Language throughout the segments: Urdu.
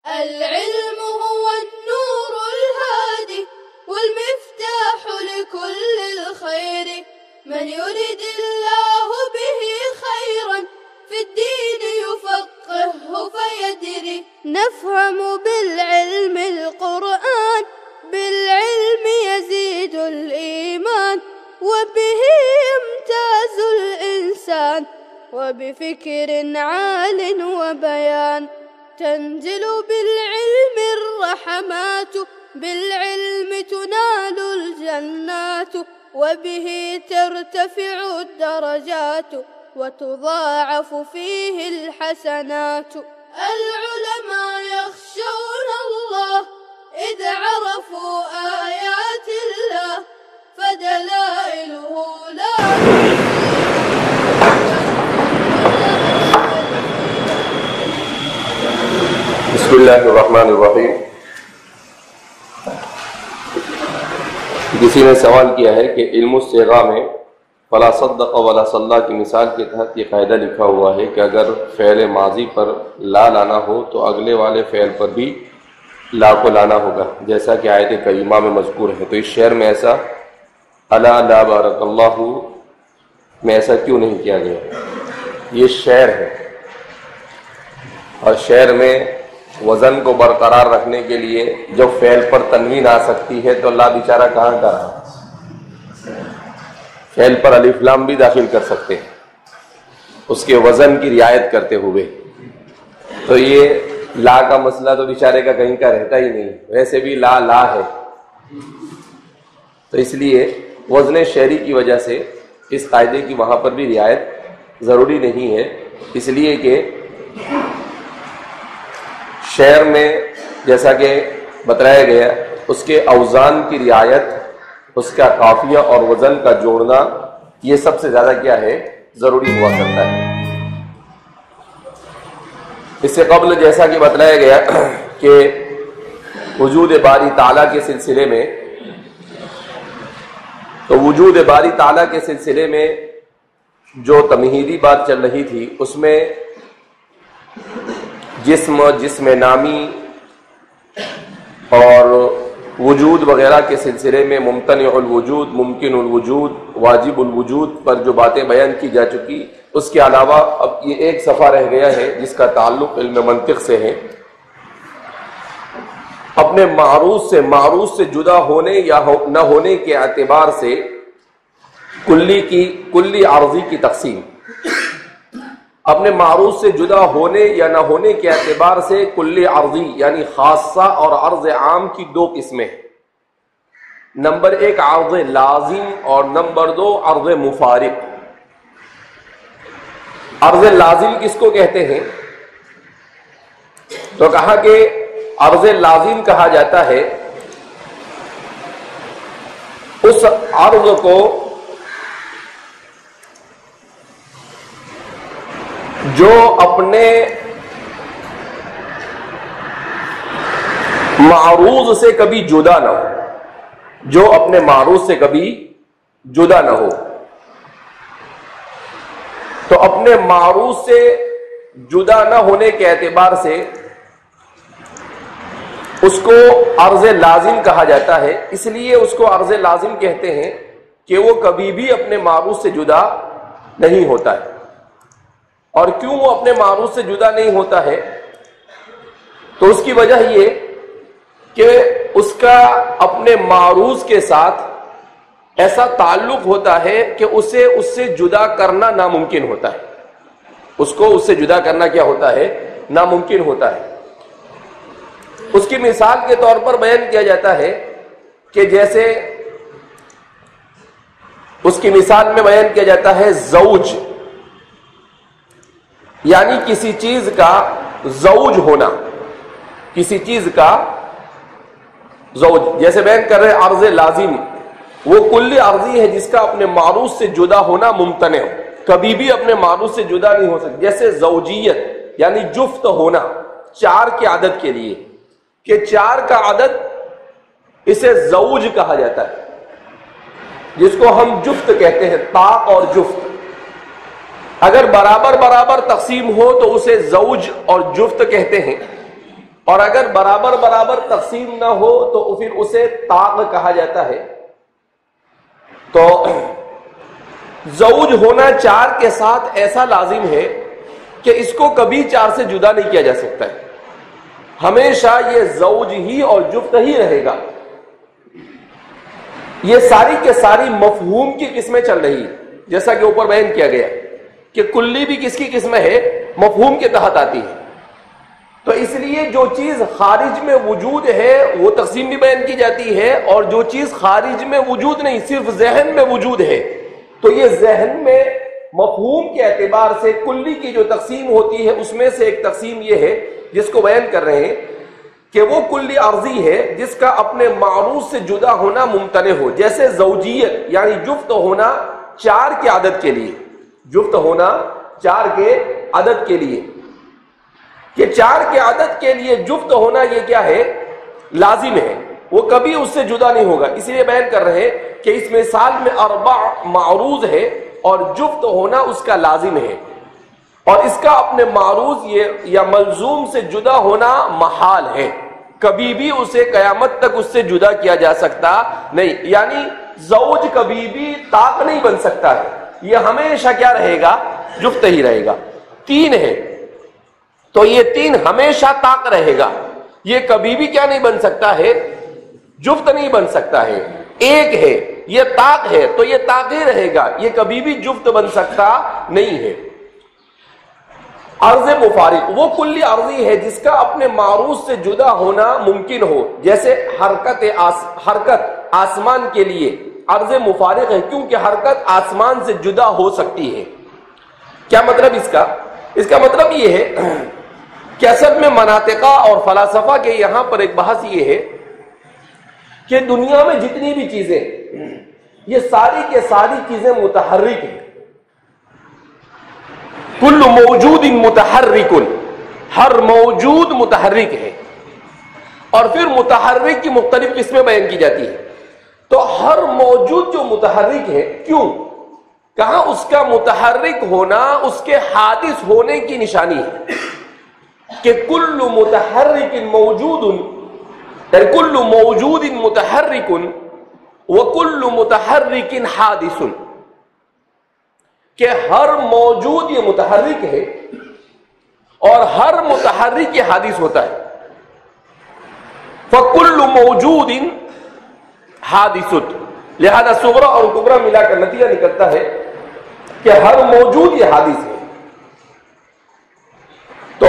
العلم هو النور الهادي والمفتاح لكل الخير، من يرد الله به خيرا في الدين يفقهه فيدري. نفهم بالعلم القرآن، بالعلم يزيد الإيمان، وبه يمتاز الإنسان، وبفكر عال وبيان. تنزل بالعلم الرحمات، بالعلم تنال الجنات، وبه ترتفع الدرجات، وتضاعف فيه الحسنات. العلماء يخشون الله إذ عرفوا آيات الله، فدلائله لا بسم اللہ الرحمن الرحیم۔ کسی نے سوال کیا ہے کہ علم الصیغہ میں فلا صدق ولا صلی کی مثال کے تحت یہ قاعدہ لکھا ہوا ہے کہ اگر فعل ماضی پر لا لانا ہو تو اگلے والے فعل پر بھی لا کو لانا ہوگا، جیسا کہ آیت کریمہ میں مذکور ہے، تو اس شعر میں ایسا الا لا بارک اللہ میں ایسا کیوں نہیں کیا گیا؟ یہ شعر ہے، اور شعر میں وزن کو برقرار رکھنے کے لیے جب فعل پر تنوین آ سکتی ہے تو لا بیچارہ کہاں کا رہا؟ فعل پر الف لام بھی داخل کر سکتے ہیں اس کے وزن کی رعایت کرتے ہوئے، تو یہ لا کا مسئلہ تو بیچارے کا کہیں کا رہتا ہی نہیں، ویسے بھی لا لا ہے، تو اس لیے وزن شعری کی وجہ سے اس قاعدے کی وہاں پر بھی رعایت ضروری نہیں ہے، اس لیے کہ شعر میں جیسا کہ بتایا گیا اس کے اوزان کی رعایت، اس کا قافیہ اور وزن کا جوڑنا، یہ سب سے زیادہ کیا ہے؟ ضروری ہوا کرتا ہے۔ اس سے قبل جیسا کہ بتایا گیا کہ وجود باری تعالیٰ کے سلسلے میں، تو وجود باری تعالیٰ کے سلسلے میں جو تمہیدی بات چل رہی تھی اس میں جسم نامی اور وجود وغیرہ کے سلسلے میں ممتنع الوجود، ممکن الوجود، واجب الوجود پر جو باتیں بیان کی جا چکی، اس کے علاوہ اب یہ ایک صفحہ رہ گیا ہے جس کا تعلق علم منطق سے ہے۔ اپنے معروض سے جدا ہونے یا نہ ہونے کے اعتبار سے کلی عارضی کی تقسیم، اپنے معروض سے جدا ہونے یا نہ ہونے کے اعتبار سے کلی عرضی یعنی خاصہ اور عرض عام کی دو قسمیں، نمبر ایک عرض لازم اور نمبر دو عرض مفارق۔ عرض لازم کس کو کہتے ہیں؟ تو کہا کہ عرض لازم کہا جاتا ہے اس عرض کو جو اپنے معروض سے کبھی جدا نہ ہو، جو اپنے معروض سے کبھی جدا نہ ہو، تو اپنے معروض سے جدا نہ ہونے کے اعتبار سے اس کو عرض لازم کہا جاتا ہے۔ اس لیے اس کو عرض لازم کہتے ہیں کہ وہ کبھی بھی اپنے معروض سے جدا نہیں ہوتا ہے۔ اور کیوں وہ اپنے معروض سے جدا نہیں ہوتا ہے؟ تو اس کی وجہ یہ کہ اس کا اپنے معروض کے ساتھ ایسا تعلق ہوتا ہے کہ اسے اس سے جدا کرنا ناممکن ہوتا ہے، اس کو اس سے جدا کرنا کیا ہوتا ہے؟ ناممکن ہوتا ہے۔ اس کی مثال کے طور پر بیان کیا جاتا ہے کہ جیسے اس کی مثال میں بیان کیا جاتا ہے زوج، یعنی کسی چیز کا زوج ہونا، کسی چیز کا زوج، جیسے بیان کر رہے عرض لازم، وہ کلی عرضی ہے جس کا اپنے معروض سے جدا ہونا ممتنع ہو، کبھی بھی اپنے معروض سے جدا نہیں ہو سکتی۔ جیسے زوجیت یعنی جفت ہونا، چار کی عدد کے لیے کہ چار کا عدد اسے زوج کہا جاتا ہے، جس کو ہم جفت کہتے ہیں، تا اور جفت اگر برابر برابر تقسیم ہو تو اسے زوج اور جفت کہتے ہیں، اور اگر برابر برابر تقسیم نہ ہو تو پھر اسے طاق کہا جاتا ہے۔ تو زوج ہونا 4 کے ساتھ ایسا لازم ہے کہ اس کو کبھی 4 سے جدا نہیں کیا جا سکتا ہے، ہمیشہ یہ زوج ہی اور جفت ہی رہے گا۔ یہ ساری کے ساری مفہوم کی قسمیں چل رہی ہیں، جیسا کہ اوپر بیان کیا گیا کہ کلی بھی کس کی قسم ہے؟ مفہوم کے تحت آتی ہے۔ تو اس لیے جو چیز خارج میں وجود ہے وہ تقسیم بھی بیان کی جاتی ہے، اور جو چیز خارج میں وجود نہیں صرف ذہن میں وجود ہے تو یہ ذہن میں مفہوم کے اعتبار سے کلی کی جو تقسیم ہوتی ہے اس میں سے ایک تقسیم یہ ہے جس کو بیان کر رہے ہیں کہ وہ کلی عرضی ہے جس کا اپنے معروض سے جدا ہونا ممتنع ہو، جیسے زوجیت یعنی جفت ہونا 4 کے عدد کے لیے، جفت ہونا 4 کے عدد کے لیے، کہ 4 کے عدد کے لیے جفت ہونا یہ کیا ہے؟ لازم ہے، وہ کبھی اس سے جدا نہیں ہوگا۔ اس لیے بیان کر رہے ہیں کہ اس مثال میں 4 معروض ہے اور جفت ہونا اس کا لازم ہے، اور اس کا اپنے معروض یا ملزوم سے جدا ہونا محال ہے، کبھی بھی اسے قیامت تک اس سے جدا کیا جا سکتا نہیں، یعنی زوج کبھی بھی طاق نہیں بن سکتا ہے، یہ ہمیشہ کیا رہے گا؟ جفت ہی رہے گا۔ 3 ہے تو یہ 3 ہمیشہ طاق رہے گا، یہ کبھی بھی کیا نہیں بن سکتا ہے؟ جفت نہیں بن سکتا ہے۔ 1 ہے یہ طاق ہے تو یہ طاق ہی رہے گا، یہ کبھی بھی جفت بن سکتا نہیں ہے۔ عرض مفارق وہ کلی عرضی ہے جس کا اپنے معروض سے جدا ہونا ممکن ہو، جیسے حرکت آسمان کے لیے عرض مفارق ہے کیونکہ حرکت آسمان سے جدا ہو سکتی ہے۔ کیا مطلب اس کا مطلب یہ ہے کہ اصل میں مناطقہ اور فلاسفہ کے یہاں پر ایک بحث یہ ہے کہ دنیا میں جتنی بھی چیزیں یہ ساری کے ساری چیزیں متحرک ہیں، کل موجود متحرک، ہر موجود متحرک ہے، اور پھر متحرک کی مختلف قسمیں بیان کی جاتی ہیں۔ تو ہر موجود جو متحرک ہے، کیوں؟ کہاں اس کا متحرک ہونا اس کے حادث ہونے کی نشانی ہے کہ کل متحرک موجود، کل موجود متحرک وکل متحرک حادث، کہ ہر موجود یہ متحرک ہے اور ہر متحرک یہ حادث ہوتا ہے۔ فکل موجود حادث، لہذا صغرا اور کبرا ملا کر نتیجہ نکلتا ہے کہ ہر موجود یہ حادث ہے۔ تو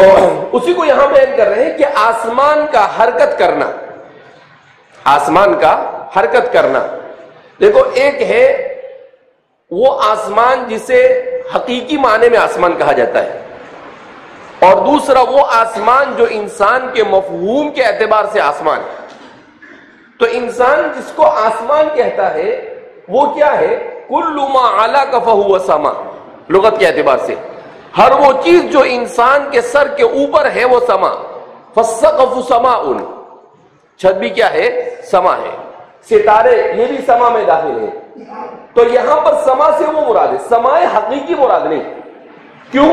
اسی کو یہاں بیان کر رہے ہیں کہ آسمان کا حرکت کرنا، آسمان کا حرکت کرنا، دیکھو ایک ہے وہ آسمان جسے حقیقی معنی میں آسمان کہا جاتا ہے، اور دوسرا وہ آسمان جو انسان کے مفہوم کے اعتبار سے آسمان ہے۔ تو انسان جس کو آسمان کہتا ہے وہ کیا ہے؟ کل ما علا فہو سما، لغت کے اعتبار سے ہر وہ چیز جو انسان کے سر کے اوپر ہے وہ سما۔ فالسقف سماء، چھت بھی کیا ہے؟ سما ہے۔ ستارے یہ بھی سما میں داخل ہے۔ تو یہاں پر سما سے وہ مراد ہے، سمائے حقیقی مراد نہیں۔ کیوں؟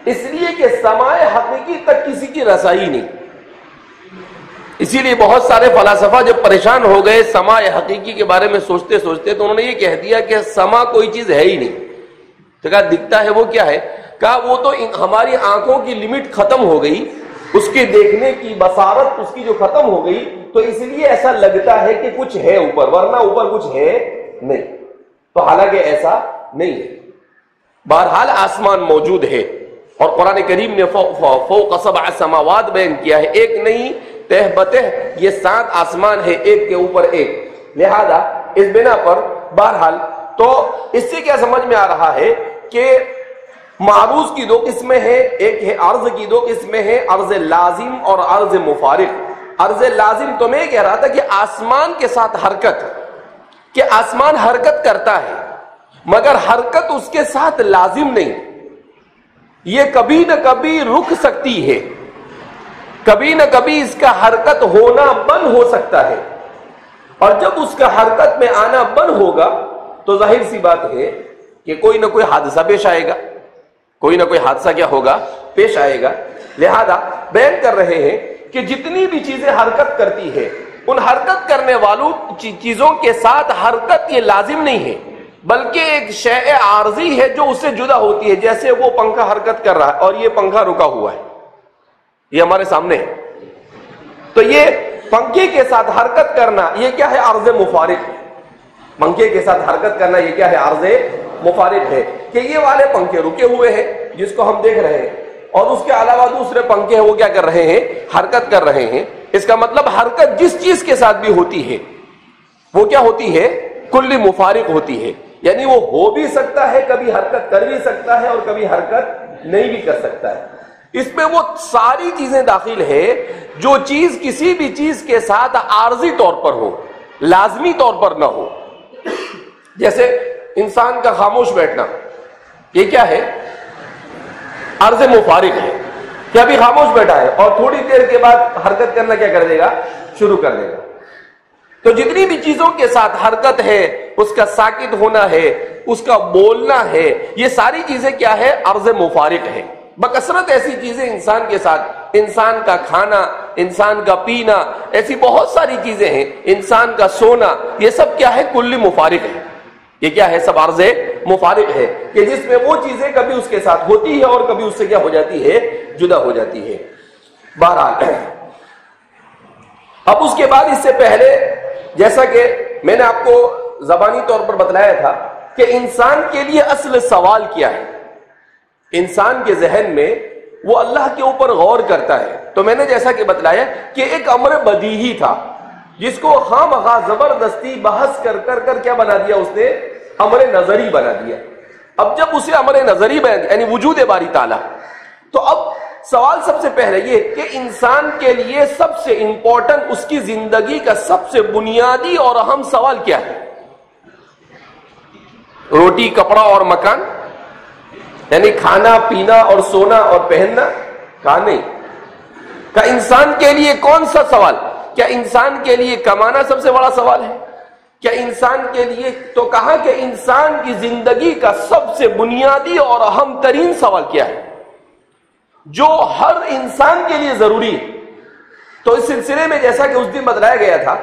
اس لیے کہ سمائے حقیقی تک کسی کی رسائی نہیں۔ اسی لیے بہت سارے فلاسفہ جب پریشان ہو گئے سمائے حقیقی کے بارے میں سوچتے سوچتے تو انہوں نے یہ کہہ دیا کہ سما کوئی چیز ہے ہی نہیں۔ تو کہا دکھتا ہے وہ کیا ہے؟ کہا وہ تو ہماری آنکھوں کی لمٹ ختم ہو گئی، اس کے دیکھنے کی بصارت اس کی جو ختم ہو گئی، تو اس لیے ایسا لگتا ہے کہ کچھ ہے اوپر، ورنہ اوپر کچھ ہے نہیں۔ تو حالانکہ ایسا نہیں ہے۔ بہرحال آسمان موجود ہے، اور قرآن کریم نے فوق 7 سماوات بیان کیا ہے، ایک نہیں تہ بتہ یہ 7 آسمان ہے، ایک کے اوپر ایک۔ لہذا اس بنا پر بہرحال تو اس سے کیا سمجھ میں آ رہا ہے کہ معروض کی 2 قسمیں ہیں، ایک ہے عرض کی 2 قسمیں ہیں، عرض لازم اور عرض مفارق۔ عرض لازم تو میں کہہ رہا تھا کہ آسمان کے ساتھ حرکت، کہ آسمان حرکت کرتا ہے مگر حرکت اس کے ساتھ لازم نہیں، یہ کبھی نہ کبھی رک سکتی ہے، کبھی نہ کبھی اس کا حرکت ہونا بند ہو سکتا ہے، اور جب اس کا حرکت میں آنا بند ہوگا تو ظاہر سی بات ہے کہ کوئی نہ کوئی حادثہ پیش آئے گا، کوئی نہ کوئی حادثہ کیا ہوگا؟ پیش آئے گا۔ لہذا بیان کر رہے ہیں کہ جتنی بھی چیزیں حرکت کرتی ہے ان حرکت کرنے والوں چیزوں کے ساتھ حرکت یہ لازم نہیں ہے، بلکہ ایک شیء عارضی ہے جو اس سے جدا ہوتی ہے. جیسے وہ پنکھا حرکت کر رہا ہے اور یہ پنکھا رکا ہوا ہے، یہ ہمارے سامنے ہے، تو یہ پنکھے کے ساتھ حرکت کرنا یہ کیا ہے؟ عرض مفارق. پنکھے کے ساتھ حرکت کرنا یہ کیا ہے؟ عرض مفارق ہے کہ یہ والے پنکھے رکے ہوئے ہیں جس کو ہم دیکھ رہے ہیں، اور اس کے علاوہ دوسرے پنکھے ہیں وہ کیا کر رہے ہیں؟ حرکت کر رہے ہیں. اس کا مطلب حرکت جس چیز کے ساتھ بھی ہوتی ہے وہ کیا ہوتی ہے؟ کلی مفارق ہوتی ہے. یعنی وہ ہو بھی سکتا ہے، کبھی حرکت کر بھی سکتا ہے اور کبھی حرکت نہیں بھی کر سکتا ہے. اس میں وہ ساری چیزیں داخل ہے جو چیز کسی بھی چیز کے ساتھ عارضی طور پر ہو، لازمی طور پر نہ ہو. جیسے انسان کا خاموش بیٹھنا، یہ کیا ہے؟ عرض مفارق ہے کہ ابھی خاموش بیٹھا ہے اور تھوڑی دیر کے بعد حرکت کرنا کیا کر دے گا؟ شروع کر دے گا. تو جتنی بھی چیزوں کے ساتھ حرکت ہے، اس کا ساکت ہونا ہے، اس کا بولنا ہے، یہ ساری چیزیں کیا ہے؟ عرض مفارق ہے. بکثرت ایسی چیزیں انسان کے ساتھ، انسان کا کھانا، انسان کا پینا، ایسی بہت ساری چیزیں ہیں، انسان کا سونا، یہ سب کیا ہے؟ کلی مفارق ہے. یہ کیا ہے؟ سب عرض مفارق ہے کہ جس میں وہ چیزیں کبھی اس کے ساتھ ہوتی ہے اور کبھی اس سے کیا ہو جاتی ہے؟ جدا ہو جاتی ہے. بہرحال اب اس کے بعد اس سے پہلے جیسا کہ میں نے آپ کو زبانی طور پر بتلایا تھا کہ انسان کے لیے اصل سوال کیا ہے. انسان کے ذہن میں وہ اللہ کے اوپر غور کرتا ہے. تو میں نے جیسا کہ بتلایا کہ ایک امر بدیہی تھا جس کو خام خواہ زبردستی بحث کر کر کیا بنا دیا اس نے؟ امر نظری بنا دیا. اب جب اسے امر نظری بنا دیا یعنی وجود باری تعالیٰ، تو اب سوال سب سے پہلے یہ کہ انسان کے لیے سب سے امپورٹنٹ، اس کی زندگی کا سب سے بنیادی اور اہم سوال کیا ہے؟ روٹی، کپڑا اور مکان، یعنی کھانا پینا اور سونا اور پہننا؟ کہا نہیں. کہ انسان کے لیے کون سا سوال؟ کیا انسان کے لیے کمانا سب سے بڑا سوال ہے؟ کیا انسان کے لیے؟ تو کہا کہ انسان کی زندگی کا سب سے بنیادی اور اہم ترین سوال کیا ہے جو ہر انسان کے لیے ضروری ہے. تو اس سلسلے میں جیسا کہ اس دن بتلایا گیا تھا،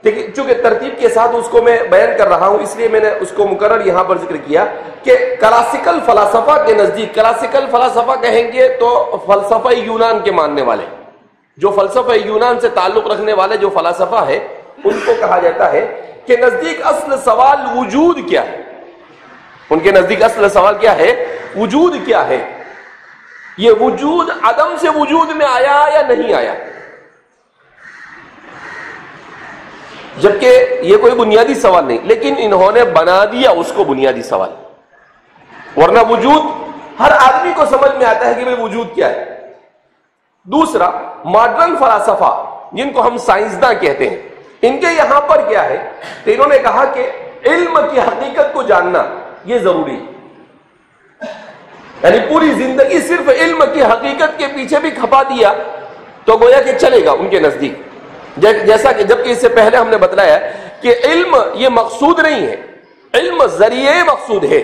چونکہ ترتیب کے ساتھ اس کو میں بیان کر رہا ہوں اس لیے میں نے اس کو مقرر یہاں پر ذکر کیا کہ کلاسیکل فلسفہ کے نزدیک، کلاسیکل فلسفہ کہیں گے تو فلسفہ یونان کے ماننے والے، جو فلسفہ یونان سے تعلق رکھنے والے جو فلسفہ ہے ان کو کہا جاتا ہے کہ نزدیک اصل سوال وجود کیا ہے. ان کے نزدیک اصل سوال کیا ہے؟ وجود کیا ہے. یہ وجود عدم سے وجود میں آیا یا نہیں آیا؟ جبکہ یہ کوئی بنیادی سوال نہیں، لیکن انہوں نے بنا دیا اس کو بنیادی سوال. ورنہ وجود ہر آدمی کو سمجھ میں آتا ہے کہ بھئی وجود کیا ہے. دوسرا، ماڈرن فلاسفہ جن کو ہم سائنسداں کہتے ہیں، ان کے یہاں پر کیا ہے کہ انہوں نے کہا کہ علم کی حقیقت کو جاننا یہ ضروری ہے. یعنی پوری زندگی صرف علم کی حقیقت کے پیچھے بھی کھپا دیا تو گویا کہ چلے گا ان کے نزدیک. جیسا کہ جبکہ اس سے پہلے ہم نے بتلایا کہ علم یہ مقصود نہیں ہے، علم ذریعے مقصود ہے،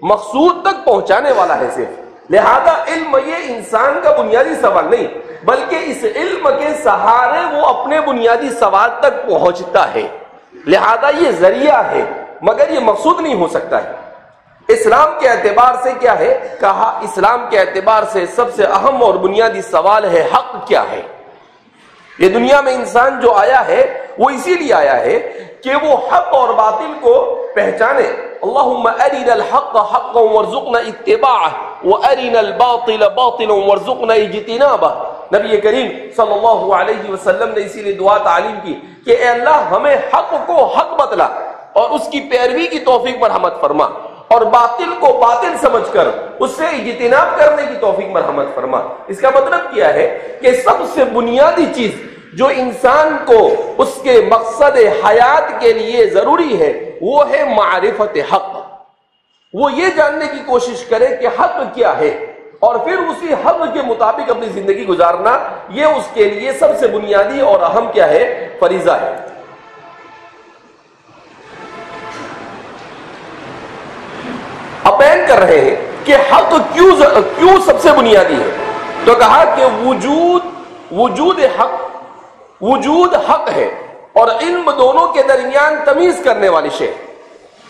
مقصود تک پہنچانے والا ہے صرف. لہذا علم یہ انسان کا بنیادی سوال نہیں، بلکہ اس علم کے سہارے وہ اپنے بنیادی سوال تک پہنچتا ہے. لہذا یہ ذریعہ ہے مگر یہ مقصود نہیں ہو سکتا ہے. اسلام کے اعتبار سے کیا ہے؟ کہا اسلام کے اعتبار سے سب سے اہم اور بنیادی سوال ہے حق کیا ہے. یہ دنیا میں انسان جو آیا ہے وہ اسی لیے آیا ہے کہ وہ حق اور باطل کو پہچانے. اللہم ارنا الحق حقا وارزقنا اتباعہ وارنا الباطل باطلا وارزقنا اجتنابہ. نبی کریم صلی اللہ علیہ وسلم نے اسی لیے دعا تعلیم کی کہ اے اللہ ہمیں حق کو حق بتلا اور اس کی پیروی کی توفیق مرحمت فرما، اور باطل کو باطل سمجھ کر اس سے اجتناب کرنے کی توفیق مرحمت فرما. اس کا مطلب کیا ہے کہ سب سے بنیادی چیز جو انسان کو اس کے مقصد حیات کے لیے ضروری ہے وہ ہے معرفت حق. وہ یہ جاننے کی کوشش کرے کہ حق کیا ہے اور پھر اسی حق کے مطابق اپنی زندگی گزارنا، یہ اس کے لیے سب سے بنیادی اور اہم کیا ہے؟ فریضہ ہے. اب بیان کر رہے ہیں کہ حق کیوں سب سے بنیادی ہے. تو کہا کہ وجود وجود حق ہے اور علم دونوں کے درمیان تمیز کرنے والی شے،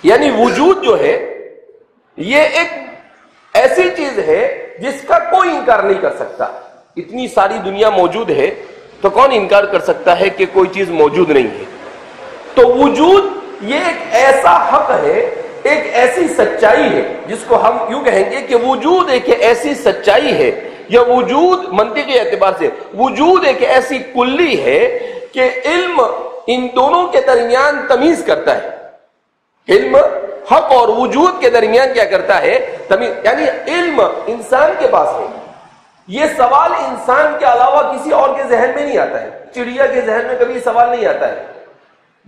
یعنی وجود جو ہے یہ ایک ایسی چیز ہے جس کا کوئی انکار نہیں کر سکتا۔ اتنی ساری دنیا موجود ہے تو کون انکار کر سکتا ہے کہ کوئی چیز موجود نہیں ہے؟ تو وجود یہ ایک ایسا حق ہے، ایک ایسی سچائی ہے جس کو ہم یوں کہیں گے کہ وجود ایک ایسی سچائی ہے، یا وجود منطقی اعتبار سے وجود ایک ایسی کلی ہے کہ علم ان دونوں کے درمیان تمیز کرتا ہے۔ علم حق اور وجود کے درمیان کیا کرتا ہے؟ تمیز، یعنی علم انسان کے پاس ہے، یہ سوال انسان کے علاوہ کسی اور کے ذہن میں نہیں آتا ہے۔ چڑیا کے ذہن میں کبھی یہ سوال نہیں آتا ہے،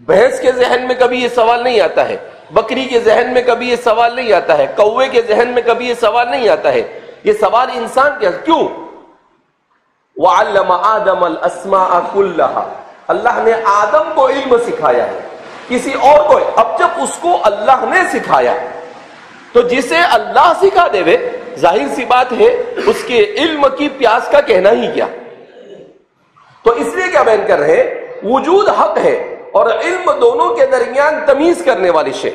بھینس کے ذہن میں کبھی یہ سوال نہیں آتا ہے، بکری کے ذہن میں کبھی یہ سوال نہیں آتا ہے، کوے کے ذہن میں کبھی یہ سوال نہیں آتا ہے۔ یہ سوال انسان کے کیوں؟ وَعَلَّمَ آدَمَ الْأَسْمَاءَ كُلَّهَا، اللہ نے آدم کو علم سکھایا ہے، کسی اور کو۔ اب جب اس کو اللہ نے سکھایا تو جسے اللہ سکھا دے وے، ظاہر سی بات ہے اس کے علم کی پیاس کا کہنا ہی کیا۔ تو اس لیے کیا بیان کر رہے ہیں؟ وجود حق ہے اور علم دونوں کے درمیان تمیز کرنے والی شے،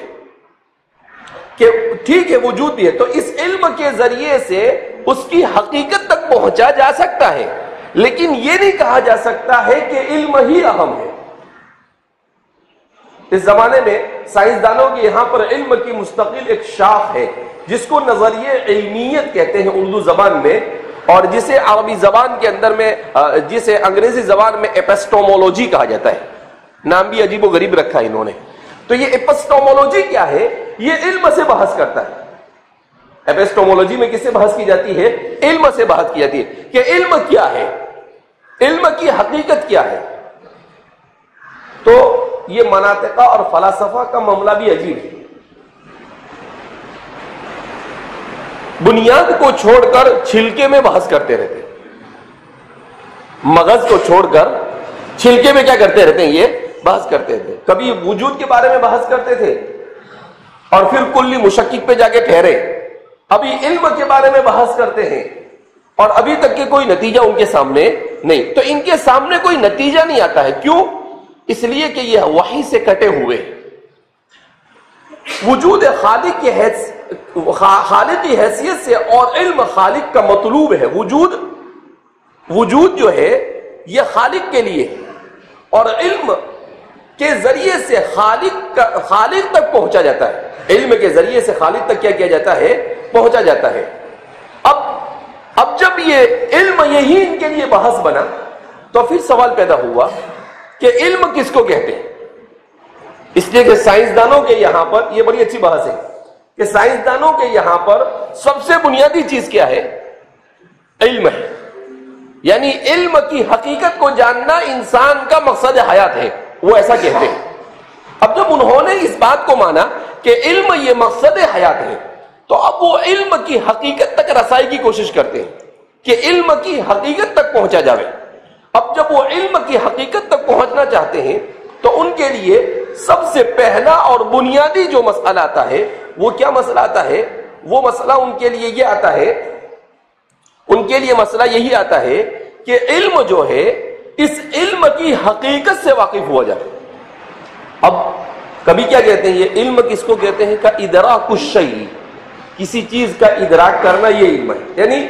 کہ ٹھیک ہے وجود بھی ہے تو اس علم کے ذریعے سے اس کی حقیقت تک پہنچا جا سکتا ہے، لیکن یہ نہیں کہا جا سکتا ہے کہ علم ہی اہم ہے۔ اس زمانے میں سائنسدانوں کے یہاں پر علم کی مستقل ایک شاخ ہے جس کو نظریہ علمیت کہتے ہیں اردو زبان میں، اور جسے عربی زبان کے اندر میں جسے انگریزی زبان میں ایپسٹومولوجی کہا جاتا ہے۔ نام بھی عجیب و غریب رکھا ہے انہوں نے۔ تو یہ ایپسٹومولوجی کیا ہے؟ یہ علم سے بحث کرتا ہے۔ ایپسٹومولوجی میں کس سے بحث کی جاتی ہے؟ علم سے بحث کی جاتی ہے کہ علم کیا ہے، علم کی حقیقت کیا ہے۔ تو یہ مناطقہ اور فلاسفہ کا معاملہ بھی عجیب ہے۔ بنیاد کو چھوڑ کر چھلکے میں بحث کرتے رہتے، مغز کو چھوڑ کر چھلکے میں کیا کرتے رہتے ہیں؟ یہ بحث کرتے تھے۔ کبھی وجود کے بارے میں بحث کرتے تھے اور پھر کلی مشکک پہ جا کے ٹھہرے، ابھی علم کے بارے میں بحث کرتے ہیں اور ابھی تک کے کوئی نتیجہ ان کے سامنے نہیں۔ تو ان کے سامنے کوئی نتیجہ نہیں آتا ہے، کیوں؟ اس لیے کہ یہ وحی سے کٹے ہوئے۔ وجود خالق کی حیثیت سے اور علم خالق کا مطلوب ہے۔ وجود جو ہے یہ خالق کے لیے اور علم کے ذریعے سے خالق تک پہنچا جاتا ہے۔ علم کے ذریعے سے خالق تک کیا کیا جاتا ہے؟ پہنچا جاتا ہے۔ اب جب یہ علم یہی ان کے لیے بحث بنا تو پھر سوال پیدا ہوا کہ علم کس کو کہتے ہیں؟ اس لیے کہ سائنسدانوں کے یہاں پر یہ بڑی اچھی بحث ہے کہ سائنسدانوں کے یہاں پر سب سے بنیادی چیز کیا ہے؟ علم ہے، یعنی علم کی حقیقت کو جاننا انسان کا مقصد حیات ہے، وہ ایسا کہتے ہیں۔ اب جب انہوں نے اس بات کو مانا کہ علم یہ مقصد حیات ہے تو اب وہ علم کی حقیقت تک رسائی کی کوشش کرتے ہیں کہ علم کی حقیقت تک پہنچا جاوے۔ اب جب وہ علم کی حقیقت تک پہنچنا چاہتے ہیں تو ان کے لیے سب سے پہلا اور بنیادی جو مسئلہ آتا ہے وہ کیا مسئلہ آتا ہے؟ وہ مسئلہ ان کے لیے یہ آتا ہے، ان کے لیے مسئلہ یہی آتا ہے کہ علم جو ہے اس علم کی حقیقت سے واقف ہوا جائے۔ اب کبھی کیا کہتے ہیں؟ یہ علم کس کو کہتے ہیں؟ کا ادراک الشیء، کسی چیز کا ادراک کرنا یہ علم ہے، یعنی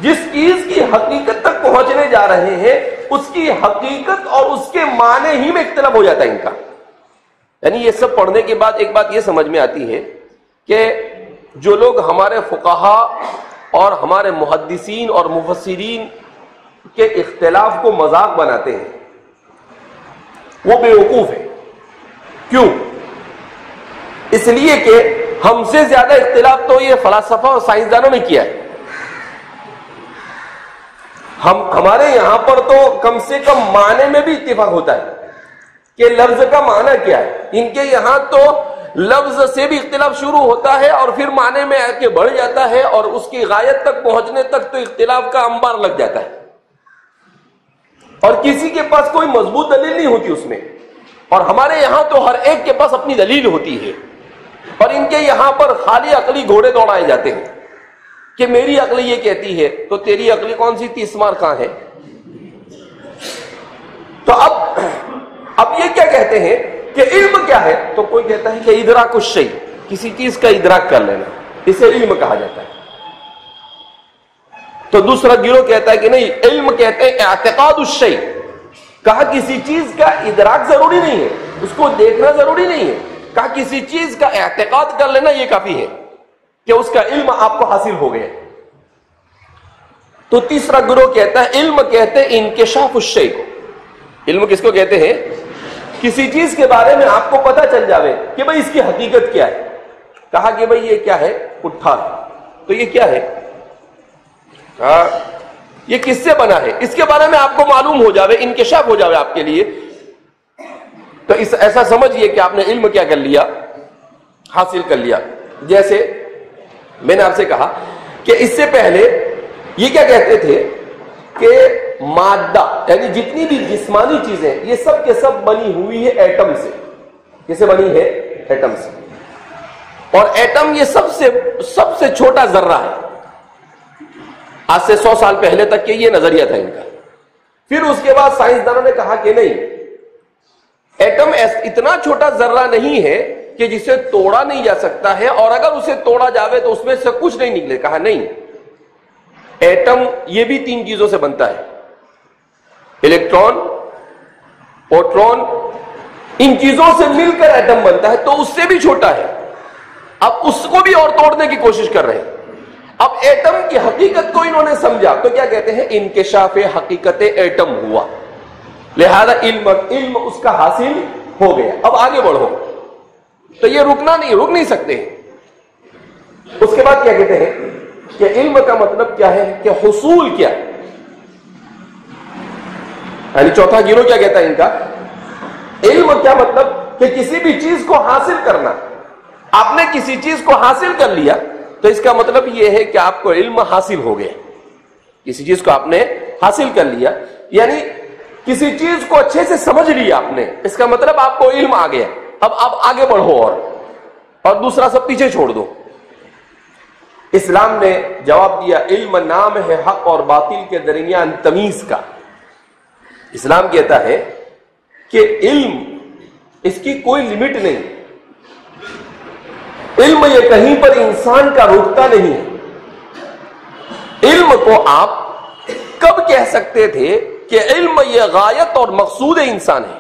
جس چیز کی حقیقت تک پہنچنے جا رہے ہیں اس کی حقیقت اور اس کے معنی ہی میں اختلاف ہو جاتا ہے ان کا۔ یعنی یہ سب پڑھنے کے بعد ایک بات یہ سمجھ میں آتی ہے کہ جو لوگ ہمارے فقہاء اور ہمارے محدثین اور مفسرین کے اختلاف کو مذاق بناتے ہیں وہ بیوقوف ہے۔ کیوں؟ اس لیے کہ ہم سے زیادہ اختلاف تو یہ فلاسفہ اور سائنسدانوں نے کیا ہے۔ ہمارے یہاں پر تو کم سے کم معنی میں بھی اتفاق ہوتا ہے کہ لفظ کا معنی کیا ہے۔ ان کے یہاں تو لفظ سے بھی اختلاف شروع ہوتا ہے اور پھر معنی میں آ کے بڑھ جاتا ہے اور اس کی غایت تک پہنچنے تک تو اختلاف کا انبار لگ جاتا ہے اور کسی کے پاس کوئی مضبوط دلیل نہیں ہوتی اس میں، اور ہمارے یہاں تو ہر ایک کے پاس اپنی دلیل ہوتی ہے، اور ان کے یہاں پر خالی عقلی گھوڑے دوڑائے جاتے ہیں کہ میری عقل یہ کہتی ہے تو تیری عقل کون سی 30 مار کہاں ہے؟ تو اب یہ کیا کہتے ہیں کہ علم کیا ہے؟ تو کوئی کہتا ہے کہ ادراک الشیء، کسی چیز کا ادراک کر لینا، اسے علم کہا جاتا ہے۔ تو دوسرا گروہ کہتا ہے کہ نہیں، علم کہتے ہیں اعتقاد الشیء، کہا کسی چیز کا ادراک ضروری نہیں ہے، اس کو دیکھنا ضروری نہیں ہے، کہا کسی چیز کا اعتقاد کر لینا یہ کافی ہے کہ اس کا علم آپ کو حاصل ہو گیا۔ تو تیسرا گروہ کہتا ہے علم کہتے ہیں انکشاف الشیء، علم کس کو کہتے ہیں؟ کسی چیز کے بارے میں آپ کو پتہ چل جاوے کہ بھئی اس کی حقیقت کیا ہے۔ کہا کہ بھئی یہ کیا ہے؟ پٹھا ہے، تو یہ کیا ہے؟ یہ کس سے بنا ہے، اس کے بارے میں آپ کو معلوم ہو جاوے، انکشاف ہو جاوے آپ کے لیے، تو ایسا سمجھئے کہ آپ نے علم کیا کر لیا؟ حاصل کر لیا۔ جیسے میں نے آپ سے کہا کہ اس سے پہلے یہ کیا کہتے تھے کہ مادہ یعنی جتنی بھی جسمانی چیزیں یہ سب کے سب بنی ہوئی ہے ایٹم سے۔ کیسے بنی ہے؟ ایٹم سے۔ اور ایٹم یہ سب سے چھوٹا ذرہ ہے۔ آج سے 100 سال پہلے تک کے یہ نظریہ تھا ان کا۔ پھر اس کے بعد سائنسدانوں نے کہا کہ نہیں، ایٹم اتنا چھوٹا ذرہ نہیں ہے کہ جسے توڑا نہیں جا سکتا ہے، اور اگر اسے توڑا جاوے تو اس میں سے کچھ نہیں نکلے۔ کہا نہیں، ایٹم یہ بھی 3 چیزوں سے بنتا ہے، الیکٹران، پروٹون، ان چیزوں سے مل کر ایٹم بنتا ہے، تو اس سے بھی چھوٹا ہے۔ اب اس کو بھی اور توڑنے کی کوشش کر رہے ہیں۔ اب ایٹم کی حقیقت کو انہوں نے سمجھا تو کیا کہتے ہیں؟ انکشاف حقیقت ایٹم ہوا، لہذا علم اس کا حاصل ہو گیا۔ اب آگے بڑھو، تو یہ رک نہیں سکتے۔ اس کے بعد کیا کہتے ہیں کہ علم کا مطلب کیا ہے، کہ حصول کیا ہے، یعنی چوتھا گروہ کیا کہتا ہے ان کا؟ علم کیا مطلب کہ کسی بھی چیز کو حاصل کرنا۔ آپ نے کسی چیز کو حاصل کر لیا تو اس کا مطلب یہ ہے کہ آپ کو علم حاصل ہو گیا۔ کسی چیز کو آپ نے حاصل کر لیا یعنی کسی چیز کو اچھے سے سمجھ لیا آپ نے، اس کا مطلب آپ کو علم آ گیا۔ اب آپ آگے بڑھو اور دوسرا سب پیچھے چھوڑ دو۔ اسلام نے جواب دیا علم نام ہے حق اور باطل کے درمیان تمیز کا۔ اسلام کہتا ہے کہ علم اس کی کوئی لمٹ نہیں، علم یہ کہیں پر انسان کا رکتا نہیں ہے۔ علم کو آپ کب کہہ سکتے تھے کہ علم یہ غایت اور مقصود انسان ہے؟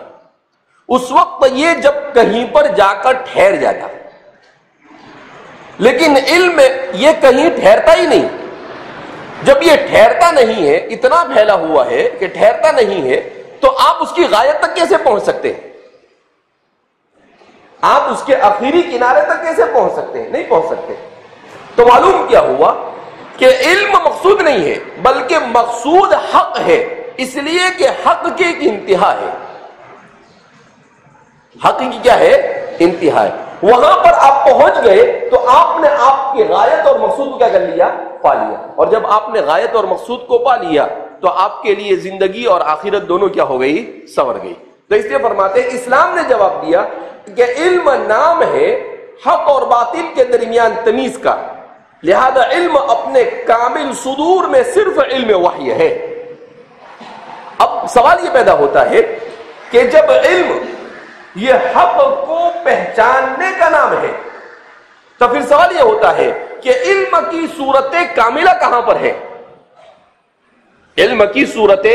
اس وقت یہ جب کہیں پر جا کر ٹھہر جاتا، لیکن علم یہ کہیں ٹھہرتا ہی نہیں۔ جب یہ ٹھہرتا نہیں ہے، اتنا پھیلا ہوا ہے کہ ٹھہرتا نہیں ہے، تو آپ اس کی غایت تک کیسے پہنچ سکتے ہیں؟ آپ اس کے آخری کنارے تک کیسے پہنچ سکتے ہیں؟ نہیں پہنچ سکتے۔ تو معلوم کیا ہوا کہ علم مقصود نہیں ہے بلکہ مقصود حق ہے، اس لیے کہ حق کی ایک انتہا ہے۔ حق کی کیا ہے؟ انتہا ہے۔ وہاں پر آپ پہنچ گئے تو آپ نے آپ کی غایت اور مقصود کو کیا کر لیا؟ پا لیا۔ اور جب آپ نے غایت اور مقصود کو پا لیا تو آپ کے لیے زندگی اور آخرت دونوں کیا ہو گئی؟ سنور گئی۔ تو اس لیے فرماتے ہیں اسلام نے جواب دیا کہ علم نام ہے حق اور باطل کے درمیان تمیز کا، لہذا علم اپنے کامل صدور میں صرف علم وحی ہے۔ اب سوال یہ پیدا ہوتا ہے کہ جب علم یہ حق کو پہچاننے کا نام ہے تو پھر سوال یہ ہوتا ہے کہ علم کی صورت کاملہ کہاں پر ہے؟ علم کی صورت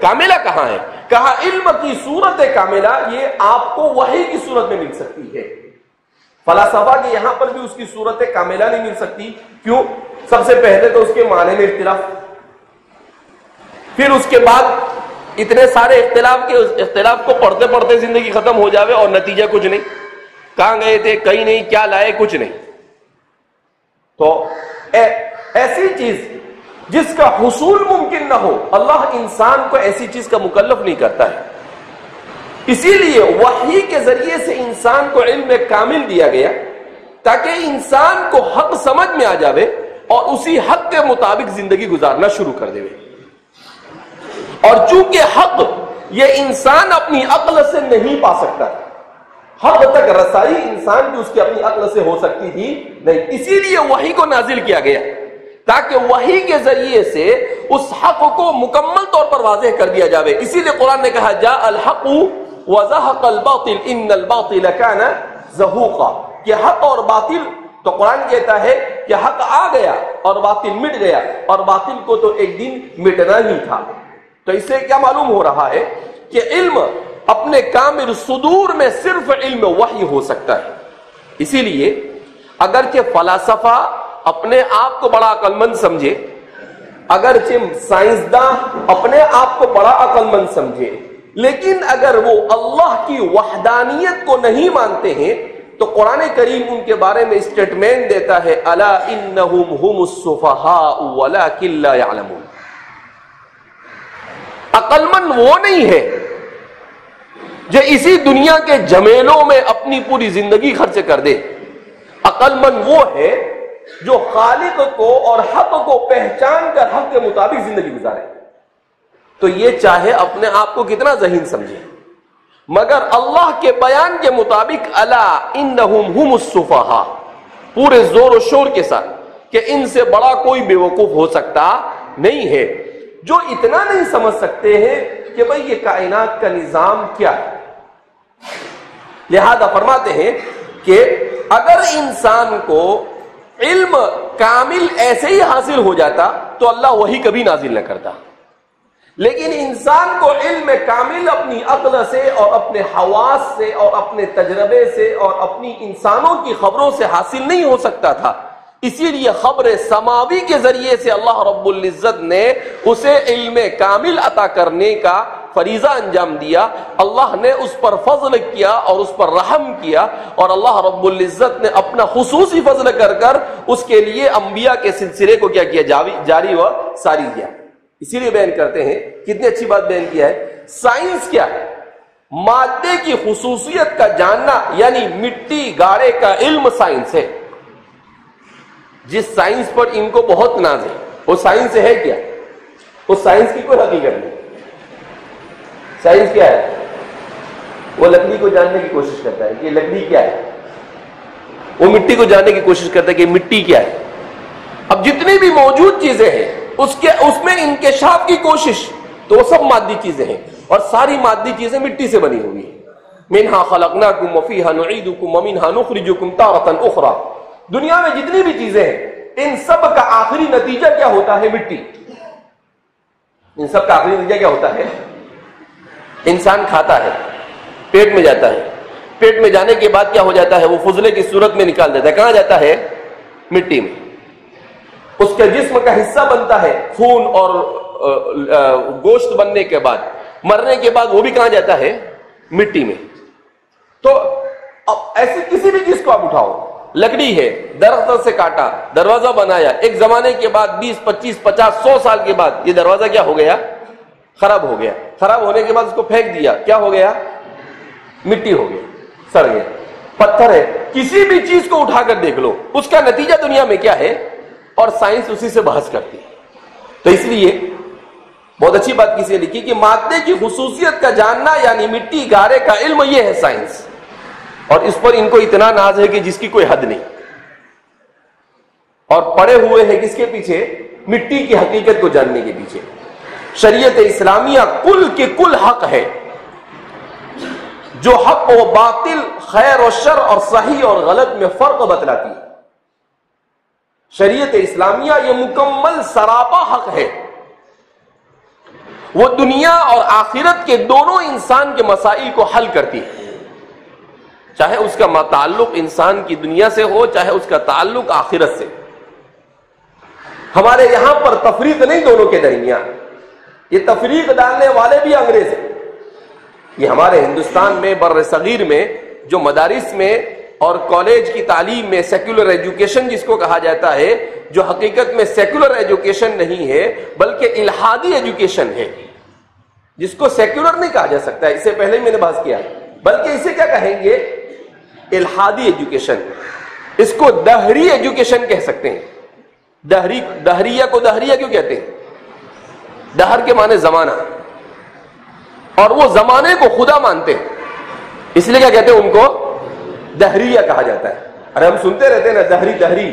کاملہ کہاں ہے؟ کہا علم کی صورت کاملہ یہ آپ کو وحی کی صورت میں مل سکتی ہے۔ فلاسفہ کے یہاں پر بھی اس کی صورت کاملہ نہیں مل سکتی۔ کیوں؟ سب سے پہلے تو اس کے معنی میں اختلاف، پھر اس کے بعد اتنے سارے اختلاف کو پڑھتے پڑھتے زندگی ختم ہو جاوے اور نتیجہ کچھ نہیں، کہاں گئے تھے کہیں نہیں، کیا لائے کچھ نہیں۔ تو ایسی چیز جس کا حصول ممکن نہ ہو، اللہ انسان کو ایسی چیز کا مکلف نہیں کرتا ہے۔ اسی لیے وحی کے ذریعے سے انسان کو علم کامل دیا گیا تاکہ انسان کو حق سمجھ میں آ جاوے اور اسی حق کے مطابق زندگی گزارنا شروع کر دے۔ اور چونکہ حق یہ انسان اپنی عقل سے نہیں پا سکتا، حق تک رسائی انسان کی اس کی اپنی عقل سے ہو سکتی تھی نہیں، اسی لیے وحی کو نازل کیا گیا تاکہ وحی کے ذریعے سے اس حق کو مکمل طور پر واضح کر دیا جاوے. اسی لیے قرآن نے کہا جاء الحق وزهق الباطل ان الباطل كان زهوقا، کہ حق اور باطل، تو قرآن کہتا ہے کہ حق آ گیا اور باطل مٹ گیا، اور باطل کو تو ایک دن مٹنا ہی تھا. تو اس سے کیا معلوم ہو رہا ہے کہ علم اپنے کامل صدور میں صرف علم وحی ہو سکتا ہے. اسی لیے اگرچہ فلاسفہ اپنے آپ کو بڑا عقل مند سمجھے، اگرچہ سائنسداں اپنے آپ کو بڑا عقل مند سمجھے، لیکن اگر وہ اللہ کی وحدانیت کو نہیں مانتے ہیں تو قرآن کریم ان کے بارے میں اسٹیٹمنٹ دیتا ہے الا انہم هم السفہاء ولکن لا یعلمون. عقل مند وہ نہیں ہے جو اسی دنیا کے جھمیلوں میں اپنی پوری زندگی خرچ کر دے. عقل مند وہ ہے جو خالق کو اور حق کو پہچان کر حق کے مطابق زندگی گزارے. تو یہ چاہے اپنے آپ کو کتنا ذہین سمجھے، مگر اللہ کے بیان کے مطابق الا انہم هم السفہاء، پورے زور و شور کے ساتھ، کہ ان سے بڑا کوئی بے وقوف ہو سکتا نہیں ہے، جو اتنا نہیں سمجھ سکتے ہیں کہ بھئی یہ کائنات کا نظام کیا ہے. لہذا فرماتے ہیں کہ اگر انسان کو علم کامل ایسے ہی حاصل ہو جاتا تو اللہ وہی کبھی نازل نہ کرتا، لیکن انسان کو علم کامل اپنی عقل سے اور اپنے حواس سے اور اپنے تجربے سے اور اپنی انسانوں کی خبروں سے حاصل نہیں ہو سکتا تھا. اسی لیے خبر سماوی کے ذریعے سے اللہ رب العزت نے اسے علم کامل عطا کرنے کا فریضہ انجام دیا. اللہ نے اس پر فضل کیا اور اس پر رحم کیا، اور اللہ رب العزت نے اپنا خصوصی فضل کر اس کے لیے انبیاء کے سلسلے کو کیا جاری و ساری کیا. اسی لیے بیان کرتے ہیں، کتنی اچھی بات بیان کیا ہے. سائنس کیا ہے؟ مادے کی خصوصیت کا جاننا، یعنی مٹی گاڑے کا علم سائنس ہے. جس سائنس پر ان کو بہت ناز ہے وہ سائنس ہے کیا؟ اس سائنس کی کوئی حقیقت نہیں. سائنس کیا ہے؟ وہ لکڑی کو جاننے کی کوشش کرتا ہے کہ لکڑی کیا ہے، وہ مٹی کو جاننے کی کوشش کرتا ہے کہ مٹی کیا ہے. اب جتنی بھی موجود چیزیں ہیں اس میں انکشاف کی کوشش، تو وہ سب مادی چیزیں ہیں، اور ساری مادی چیزیں مٹی سے بنی ہوئی ہیں. منہا خلقناکم وفیہا نعیدکم ومنہا نخرجکم تارۃ اخری. دنیا میں جتنی بھی چیزیں ہیں ان سب کا آخری نتیجہ کیا ہوتا ہے؟ مٹی. ان سب کا آخری نتیجہ کیا ہوتا ہے؟ انسان کھاتا ہے، پیٹ میں جاتا ہے، پیٹ میں جانے کے بعد کیا ہو جاتا ہے؟ وہ فضلے کی صورت میں نکال دیتا ہے. کہاں جاتا ہے؟ مٹی میں. اس کے جسم کا حصہ بنتا ہے خون اور گوشت بننے کے بعد. مرنے کے بعد وہ بھی کہاں جاتا ہے؟ مٹی میں. تو اب ایسی کسی بھی چیز کو آپ اٹھاؤ، لکڑی ہے، درخت سے کاٹا، دروازہ بنایا، ایک زمانے کے بعد 20 25 50 100 سال کے بعد یہ دروازہ کیا ہو گیا؟ خراب ہو گیا. خراب ہونے کے بعد اس کو پھینک دیا، کیا ہو گیا؟ مٹی ہو گیا، سڑ گیا. پتھر ہے، کسی بھی چیز کو اٹھا کر دیکھ لو، اس کا نتیجہ دنیا میں کیا ہے؟ اور سائنس اسی سے بحث کرتی ہے. تو اس لیے بہت اچھی بات کسی نے لکھی کہ مادے کی خصوصیت کا جاننا یعنی مٹی گارے کا علم، یہ ہے سائنس. اور اس پر ان کو اتنا ناز ہے کہ جس کی کوئی حد نہیں. اور پڑے ہوئے ہیں کس کے پیچھے؟ مٹی کی حقیقت کو جاننے کے پیچھے. شریعت اسلامیہ کل کے کل حق ہے، جو حق و باطل، خیر و شر اور صحیح اور غلط میں فرق بتلاتی ہے. شریعت اسلامیہ یہ مکمل سراپا حق ہے. وہ دنیا اور آخرت کے دونوں انسان کے مسائل کو حل کرتی ہے، چاہے اس کا تعلق انسان کی دنیا سے ہو، چاہے اس کا تعلق آخرت سے. ہمارے یہاں پر تفریق نہیں دونوں کے درمیان. یہ تفریق ڈالنے والے بھی انگریز ہیں. یہ ہمارے ہندوستان میں بر صغیر میں جو مدارس میں اور کالج کی تعلیم میں سیکولر ایجوکیشن جس کو کہا جاتا ہے، جو حقیقت میں سیکولر ایجوکیشن نہیں ہے بلکہ الہادی ایجوکیشن ہے، جس کو سیکولر نہیں کہا جا سکتا. اس سے پہلے میں نے بحث کیا، بلکہ اسے کیا کہیں گے؟ الہادی ایجوکیشن. اس کو دہری ایجوکیشن کہہ سکتے ہیں. دہریہ کو دہریہ کیوں کہتے ہیں؟ دہر کے معنی زمانہ، اور وہ زمانے کو خدا مانتے ہیں، اس لیے کیا کہتے ہیں؟ ان کو دہریہ کہا جاتا ہے. ارے ہم سنتے رہتے ہیں نا دہری دہری،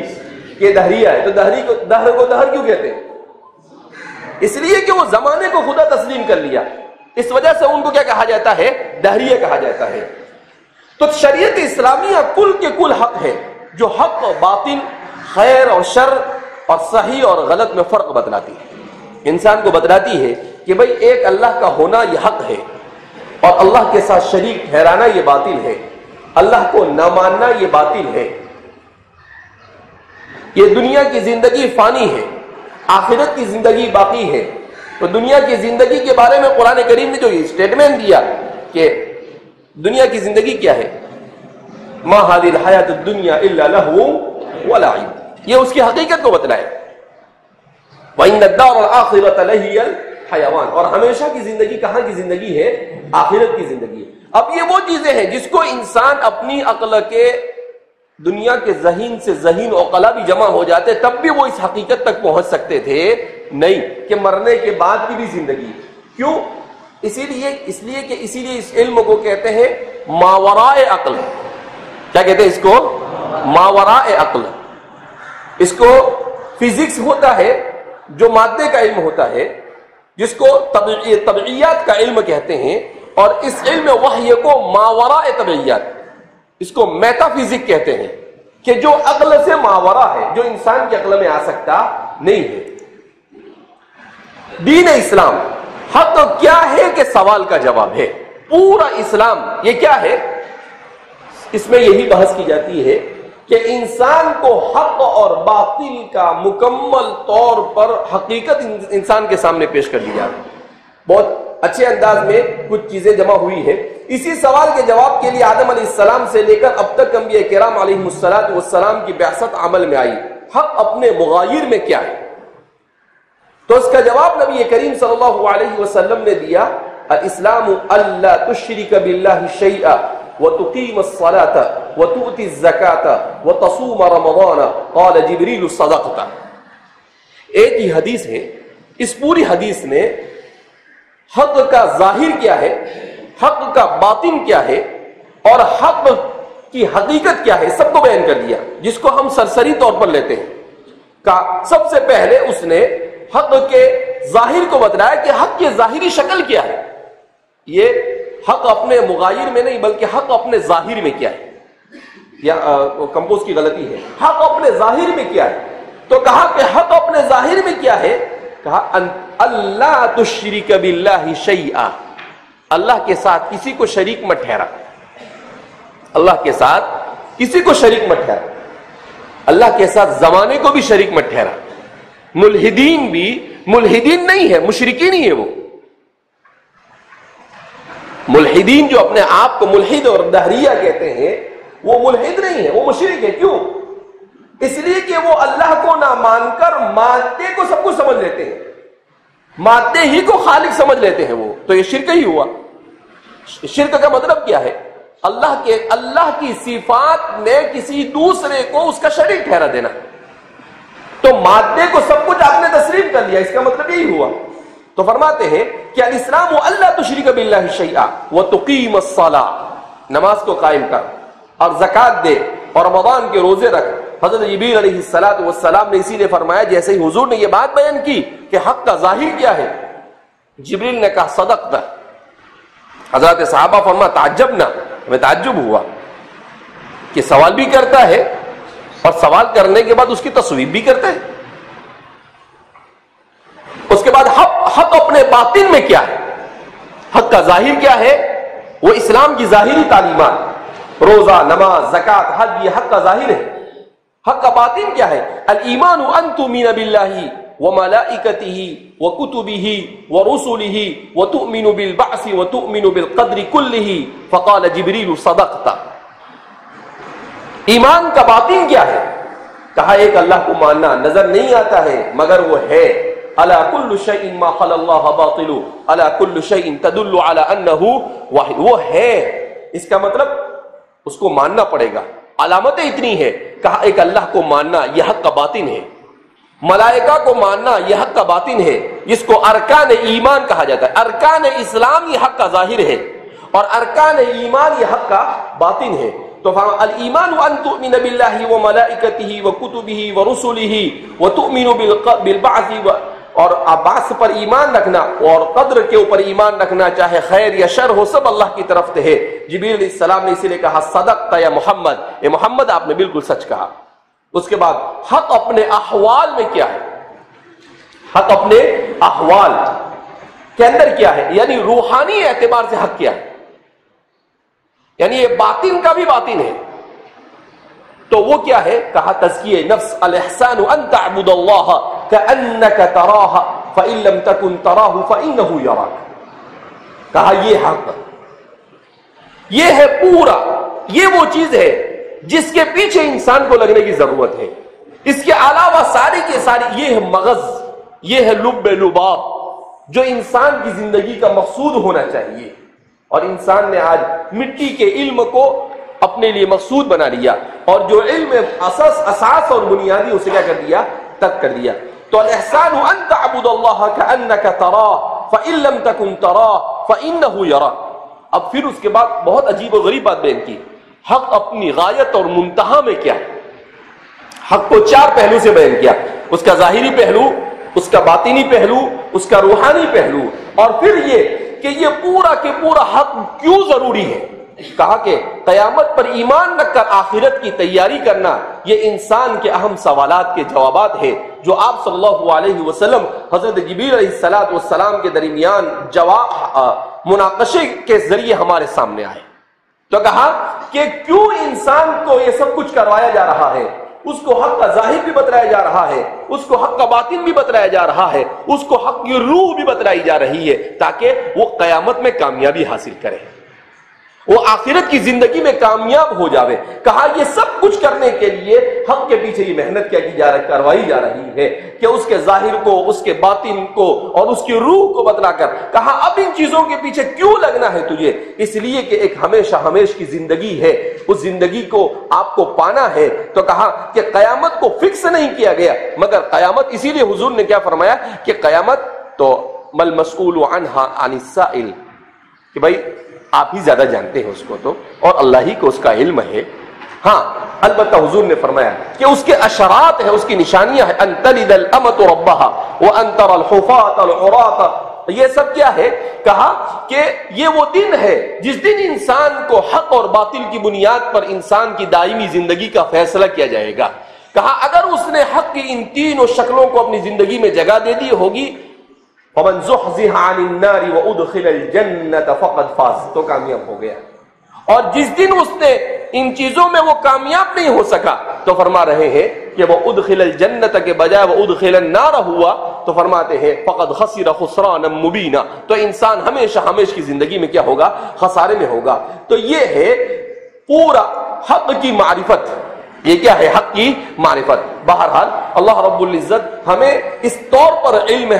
کہ دہریہ ہے، تو دہر کو دہر کیوں کہتے ہیں؟ اس لیے کہ وہ زمانے کو خدا تسلیم کر لیا، اس وجہ سے ان کو کیا کہا جاتا ہے؟ دہریہ کہا جاتا ہے۔ تو شریعت اسلامیہ کل کے کل حق ہے، جو حق اور باطل، خیر اور شر اور صحیح اور غلط میں فرق بتلاتی ہے، انسان کو بتلاتی ہے کہ بھئی ایک اللہ کا ہونا یہ حق ہے، اور اللہ کے ساتھ شریک ٹھہرانا یہ باطل ہے، اللہ کو نہ ماننا یہ باطل ہے۔ یہ دنیا کی زندگی فانی ہے، آخرت کی زندگی باقی ہے۔ تو دنیا کی زندگی کے بارے میں قرآن کریم نے جو اسٹیٹمنٹ دیا کہ دنیا کی زندگی کیا ہے، ما هذه الحیات الدنیا الا لہو ولعب، یہ اس کی حقیقت کو بتلائے۔ وَإِنَّ الدَّارَ الْآخِرَةَ لَهِيَ الْحَيَوَانُ، اور ہمیشہ کی زندگی کہاں کی زندگی ہے؟ آخرت کی زندگی ہے۔ اب یہ وہ چیزیں ہیں جس کو انسان اپنی عقل کے دنیا کے ذہین سے ذہین عقلا بھی جمع ہو جاتے تب بھی وہ اس حقیقت تک پہنچ سکتے تھے نہیں کہ مرنے کے بعد کی بھی زندگی۔ کیوں؟ اسی لیے کہ اس علم کو کہتے ہیں ماورائے عقل۔ کیا کہتے ہیں اس کو؟ ماورائے عقل۔ اس کو فزکس ہوتا ہے جو مادے کا علم ہوتا ہے، جس کو طبعیات کا علم کہتے ہیں، اور اس علم وحی کو ماورائے طبعیات، اس کو میٹا فزک کہتے ہیں، کہ جو عقل سے ماورا ہے، جو انسان کی عقل میں آ سکتا نہیں ہے۔ دین اسلام حق کیا ہے کہ سوال کا جواب ہے۔ پورا اسلام یہ کیا ہے؟ اس میں یہی بحث کی جاتی ہے کہ انسان کو حق اور باطل کا مکمل طور پر حقیقت انسان کے سامنے پیش کر دی جاتی ہے۔ بہت اچھے انداز میں کچھ چیزیں جمع ہوئی ہے۔ اسی سوال کے جواب کے لیے آدم علیہ السلام سے لے کر اب تک انبیاء کرام علیہ السلام کی بعثت عمل میں آئی۔ حق اپنے مغایر میں کیا ہے؟ تو اس کا جواب نبی کریم صلی اللہ علیہ وسلم نے دیا، الاسلام الا تشرک باللہ شیئا وتقیم الصلاۃ وتؤتی الزکاۃ وتصوم رمضان قال جبریل صدقت۔ ایک ہی حدیث ہے، اس پوری حدیث نے حق کا ظاہر کیا ہے، حق کا باطن کیا ہے، اور حق کی حقیقت کیا ہے، سب کو بیان کر دیا، جس کو ہم سرسری طور پر لیتے ہیں۔ سب سے پہلے اس نے حق کے ظاہر کو بتلایا کہ حق کی ظاہری شکل کیا ہے۔ یہ حق اپنے مغایر میں نہیں بلکہ حق اپنے ظاہر میں کیا ہے، یا کمپوز کی غلطی ہے، حق اپنے ظاہر میں کیا ہے۔ تو کہا کہ حق اپنے ظاہر میں کیا ہے؟ کہا اللہ تشرک باللہ شیئا، اللہ کے ساتھ کسی کو شریک مت ٹھہرا، اللہ کے ساتھ کسی کو شریک مت ٹھہرا، اللہ کے ساتھ زمانے کو بھی شریک مت ٹھہرا۔ ملحدین بھی ملحدین نہیں ہے، مشرکین ہی ہے۔ وہ ملحدین جو اپنے آپ کو ملحد اور دہریہ کہتے ہیں، وہ ملحد نہیں ہے، وہ مشرک ہے۔ کیوں؟ اس لیے کہ وہ اللہ کو نہ مان کر مادے کو سب کچھ سمجھ لیتے ہیں، مادے ہی کو خالق سمجھ لیتے ہیں وہ، تو یہ شرک ہی ہوا۔ شرک کا مطلب کیا ہے؟ اللہ کی صفات میں کسی دوسرے کو اس کا شریک ٹھہرا دینا۔ تو مادے کو سب کچھ آپ نے تسلیم کر لیا، اس کا مطلب یہی ہوا۔ تو فرماتے ہیں کہ الاسلام اللہ تشرک باللہ شیئا وتقیم الصلاۃ، نماز کو قائم کر اور زکات دے اور رمضان کے روزے رکھ۔ حضرت جبریل علیہ السلام نے اسی لیے فرمایا، جیسے ہی حضور نے یہ بات بیان کی کہ حق کا ظاہر کیا ہے، جبریل نے کہا صدقت۔ حضرات صحابہ فرما تعجبنا، ہمیں تعجب ہوا کہ سوال بھی کرتا ہے اور سوال کرنے کے بعد اس کی تصویب بھی کرتا ہے۔ اس کے بعد حق اپنے باطن میں کیا ہے؟ حق کا ظاہر کیا ہے؟ وہ اسلام کی ظاہری تعلیمات، روزہ، نماز، زکات، حج، یہ حق کا ظاہر ہے۔ حق کا باطن کیا ہے؟ الایمان ان تؤمن باللہ وملائکتہ وکتبہ ورسلہ وتؤمن بالبعث وتؤمن بالقدر کلہ فقال جبریل صدقت۔ ایمان کا باطن کیا ہے؟ کہا ایک اللہ کو ماننا، نظر نہیں آتا ہے مگر وہ ہے۔ الا کل شیء ما خلا اللہ باطل الا کل شیء تدل علی انہ واحد، وہ ہے، اس کا مطلب اس کو ماننا پڑے گا۔ علامتیں اتنی ہے، کہا ایک اللہ کو ماننا یہ حق کا باطن ہے، ملائکہ کو ماننا یہ حق کا باطن ہے، جس کو ارکان ایمان کہا جاتا ہے۔ ارکان اسلام یہ حق کا ظاہر ہے اور ارکان ایمان یہ حق کا باطن ہے۔ تو فرمایا الایمان ان تؤمن باللہ وملائکتہ وکتبہ ورسلہ وتؤمن بالبعث، اور بعث پر ایمان رکھنا اور قدر کے اوپر ایمان رکھنا، چاہے خیر یا شر ہو سب اللہ کی طرف سے ہے۔ جبریل علیہ السلام نے اسی لیے کہا صدقت یا محمد، اے محمد آپ نے بالکل سچ کہا۔ اس کے بعد حق اپنے احوال میں کیا ہے؟ حق اپنے احوال کے اندر کیا ہے؟ یعنی روحانی اعتبار سے حق کیا ہے؟ یعنی یہ باطن کا بھی باطن ہے، تو وہ کیا ہے؟ کہا تزکیہ نفس، الاحسان ان تعبد اللہ کأنک تراہ فإن لم تکن تراہ فإنہ یراک۔ کہا یہ حق، یہ ہے پورا، یہ وہ چیز ہے جس کے پیچھے انسان کو لگنے کی ضرورت ہے۔ اس کے علاوہ ساری کے ساری یہ ہے مغز، یہ ہے لب لباب جو انسان کی زندگی کا مقصود ہونا چاہیے، اور انسان نے آج مٹی کے علم کو اپنے لیے مقصود بنا لیا، اور جو علم اساس اور بنیادی اسے کیا کر دیا؟ تک کر دیا۔ تو الاحسان ان تعبد اللہ کأنک تراہ فإن لم تکن تراہ فإنہ یراک۔ اب پھر اس کے بعد بہت عجیب و غریب بات بیان کی، حق اپنی غایت اور منتہا میں کیا ہے؟ حق کو چار پہلو سے بیان کیا، اس کا ظاہری پہلو، اس کا باطنی پہلو، اس کا روحانی پہلو، اور پھر یہ کہ یہ پورا کے پورا حق کیوں ضروری ہے۔ کہا کہ قیامت پر ایمان رکھ کر آخرت کی تیاری کرنا یہ انسان کے اہم سوالات کے جوابات ہیں، جو آپ صلی اللہ علیہ وسلم حضرت جبریل علیہ السلام کے درمیان مناقشے کے ذریعے ہمارے سامنے آئے۔ تو کہا کہ کیوں انسان کو یہ سب کچھ کروایا جا رہا ہے؟ اس کو حق کا ظاہر بھی بتلایا جا رہا ہے، اس کو حق کا باطن بھی بتلایا جا رہا ہے، اس کو حق کی روح بھی بتلائی جا رہی ہے، تاکہ وہ قیامت میں کامیابی حاصل کرے، وہ آخرت کی زندگی میں کامیاب ہو جاوے۔ کہا یہ سب کچھ کرنے کے لیے حق کے پیچھے یہ محنت کیا کی جا رہی، کروائی جا رہی ہے کہ اس کے ظاہر کو، اس کے باطن کو اور اس کی روح کو بتلا کر، کہا اب ان چیزوں کے پیچھے کیوں لگنا ہے تجھے؟ اس لیے کہ ایک ہمیشہ ہمیش کی زندگی ہے، اس زندگی کو آپ کو پانا ہے۔ تو کہا کہ قیامت کو فکس نہیں کیا گیا، مگر قیامت اسی لیے حضور نے کیا فرمایا کہ قیامت تو مل مسئول عنہا عن السائل، کہ بھائی آپ ہی زیادہ جانتے ہیں اس کو، تو اور اللہ ہی کو اس کا علم ہے۔ ہاں البتہ حضور نے فرمایا کہ اس کے اشارات ہیں، اس کی نشانیاں ہیں، ان تلد الامۃ ربها وان ترى الحفاة العراة، یہ سب کیا ہے؟ کہا کہ یہ وہ دن ہے جس دن انسان کو حق اور باطل کی بنیاد پر انسان کی دائمی زندگی کا فیصلہ کیا جائے گا۔ کہا اگر اس نے حق کی ان تینوں شکلوں کو اپنی زندگی میں جگہ دے دی ہوگی، فمن زحزح عن النار وادخل الجنة فقد فاز، تو کامیاب ہو گیا۔ اور جس دن اس نے ان چیزوں میں وہ کامیاب نہیں ہو سکا، تو فرما رہے ہیں کہ وہ ادخل الجنت کے بجائے وہ ادخل النار ہوا، تو فرماتے ہیں فقد خسر خسرانا مبینا، تو انسان ہمیشہ ہمیش کی زندگی میں کیا ہوگا؟ خسارے میں ہوگا۔ تو یہ ہے پورا حق کی معرفت، یہ کیا ہے؟ حق کی معرفت۔ بہرحال اللہ رب العزت ہمیں اس طور پر علم،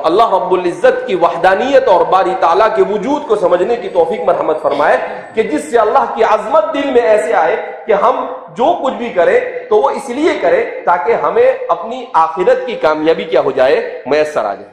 اللہ رب العزت کی وحدانیت اور باری تعالیٰ کے وجود کو سمجھنے کی توفیق مرحمت فرمائے، کہ جس سے اللہ کی عظمت دل میں ایسے آئے کہ ہم جو کچھ بھی کریں تو وہ اس لیے کریں تاکہ ہمیں اپنی آخرت کی کامیابی کیا ہو جائے؟ میسر آ جائے۔